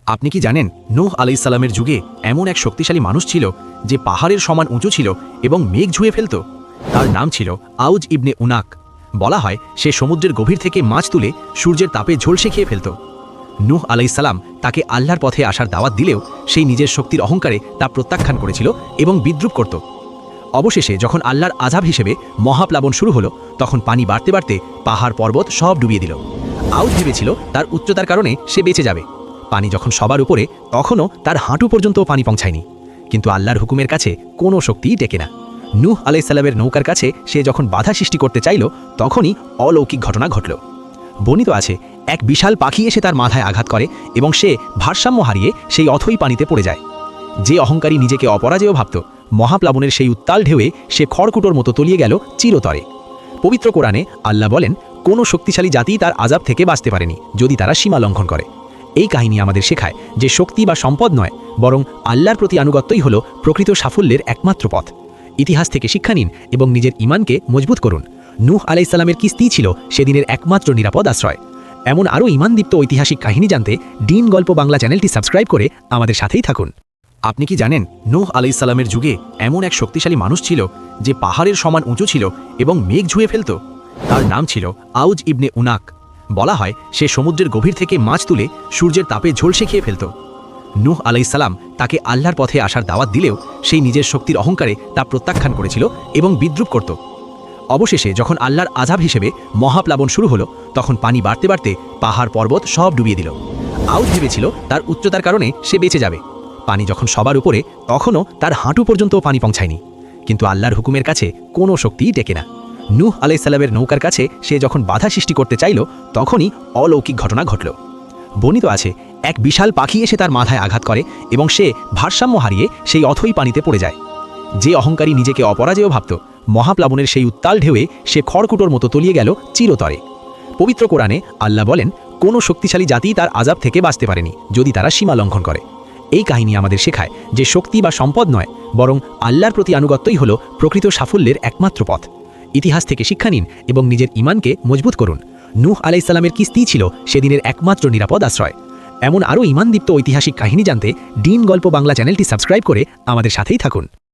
আপনি কি জানেন নূহ আলাইহিসসালামের যুগে এমন এক শক্তিশালী মানুষ ছিল যে পাহাড়ের সমান উঁচু ছিল এবং মেঘ ঝুঁয়ে ফেলত। তার নাম ছিল আউজ ইবনে উনাক। বলা হয় সে সমুদ্রের গভীর থেকে মাছ তুলে সূর্যের তাপে ঝলসে খেয়ে ফেলত। নূহ আলাইহিসসালাম তাকে আল্লাহর পথে আসার দাওয়াত দিলেও সেই নিজের শক্তির অহংকারে তা প্রত্যাখ্যান করেছিল এবং বিদ্রুপ করত। অবশেষে যখন আল্লাহর আযাব হিসেবে মহাপ্লাবন শুরু হলো, তখন পানি বাড়তে বাড়তে পাহাড় পর্বত সব ডুবিয়ে দিল। আউজ ভেবেছিল তার উচ্চতার কারণে সে বেঁচে যাবে। পানি যখন সবার উপরে, তখনও তার হাঁটু পর্যন্ত পানি পৌঁছায়নি। কিন্তু আল্লাহর হুকুমের কাছে কোনো শক্তিই টেকে না। নূহ আলাইহিসসালামের নৌকার কাছে সে যখন বাধা সৃষ্টি করতে চাইল, তখনই অলৌকিক ঘটনা ঘটল। বর্ণিত আছে, এক বিশাল পাখি এসে তার মাথায় আঘাত করে এবং সে ভারসাম্য হারিয়ে সেই অথই পানিতে পড়ে যায়। যে অহংকারী নিজেকে অপরাজেয় ভাবত, মহাপ্লাবনের সেই উত্তাল ঢেউয়ে সে খড়কুটোর মতো তলিয়ে গেল চিরতরে। পবিত্র কোরআনে আল্লাহ বলেন, কোনো শক্তিশালী জাতি তার আযাব থেকে বাঁচতে পারেনি যদি তারা সীমা লঙ্ঘন করে। এই কাহিনী আমাদের শেখায় যে শক্তি বা সম্পদ নয়, বরং আল্লাহর প্রতি আনুগত্যই হল প্রকৃত সাফল্যের একমাত্র পথ। ইতিহাস থেকে শিক্ষা নিন এবং নিজের ঈমানকে মজবুত করুন। নূহ আলাইহিসসালামের কিস্তি ছিল সেদিনের একমাত্র নিরাপদ আশ্রয়। এমন আরও ঈমানদীপ্ত ঐতিহাসিক কাহিনী জানতে ডিন গল্প বাংলা চ্যানেলটি সাবস্ক্রাইব করে আমাদের সাথেই থাকুন। আপনি কি জানেন নূহ আলাইহিসসালামের যুগে এমন এক শক্তিশালী মানুষ ছিল যে পাহাড়ের সমান উঁচু ছিল এবং মেঘ ঝুঁয়ে ফেলত? তার নাম ছিল আউজ ইবনে উনাক। বলা হয় সে সমুদ্রের গভীর থেকে মাছ তুলে সূর্যের তাপে ঝলসে খেয়ে ফেলত। নূহ আলাইহিসসালাম তাকে আল্লাহর পথে আসার দাওয়াত দিলেও সেই নিজের শক্তির অহংকারে তা প্রত্যাখ্যান করেছিল এবং বিদ্রুপ করত। অবশেষে যখন আল্লাহর আযাব হিসেবে মহাপ্লাবন শুরু হলো, তখন পানি বাড়তে বাড়তে পাহাড় পর্বত সব ডুবিয়ে দিল। আউজ ভেবেছিল তার উচ্চতার কারণে সে বেঁচে যাবে। পানি যখন সবার উপরে, তখনও তার হাঁটু পর্যন্ত পানি পৌঁছায়নি। কিন্তু আল্লাহর হুকুমের কাছে কোনো শক্তিই টেকে না। নূহ আলাইহিসসালামের নৌকার কাছে সে যখন বাধা সৃষ্টি করতে চাইল, তখনই অলৌকিক ঘটনা ঘটল। বর্ণিত আছে, এক বিশাল পাখি এসে তার মাথায় আঘাত করে এবং সে ভারসাম্য হারিয়ে সেই অথই পানিতে পড়ে যায়। যে অহংকারী নিজেকে অপরাজেয় ভাবত, মহাপ্লাবনের সেই উত্তাল ঢেউয়ে সে খড়কুটোর মতো তলিয়ে গেল চিরতরে। পবিত্র কোরআনে আল্লাহ বলেন, কোনো শক্তিশালী জাতি তার আযাব থেকে বাঁচতে পারেনি যদি তারা সীমা লঙ্ঘন করে। এই কাহিনী আমাদের শেখায় যে শক্তি বা সম্পদ নয়, বরং আল্লাহর প্রতি আনুগত্যই হল প্রকৃত সাফল্যের একমাত্র পথ। ইতিহাস থেকে শিক্ষা নিন এবং নিজের ঈমানকে মজবুত করুন। নূহ আলাইহিসসালামের কিস্তি ছিল সেদিনের একমাত্র নিরাপদ আশ্রয়। এমন আরও ঈমানদীপ্ত ঐতিহাসিক কাহিনী জানতে ডিন গল্প বাংলা চ্যানেলটি সাবস্ক্রাইব করে আমাদের সাথেই থাকুন।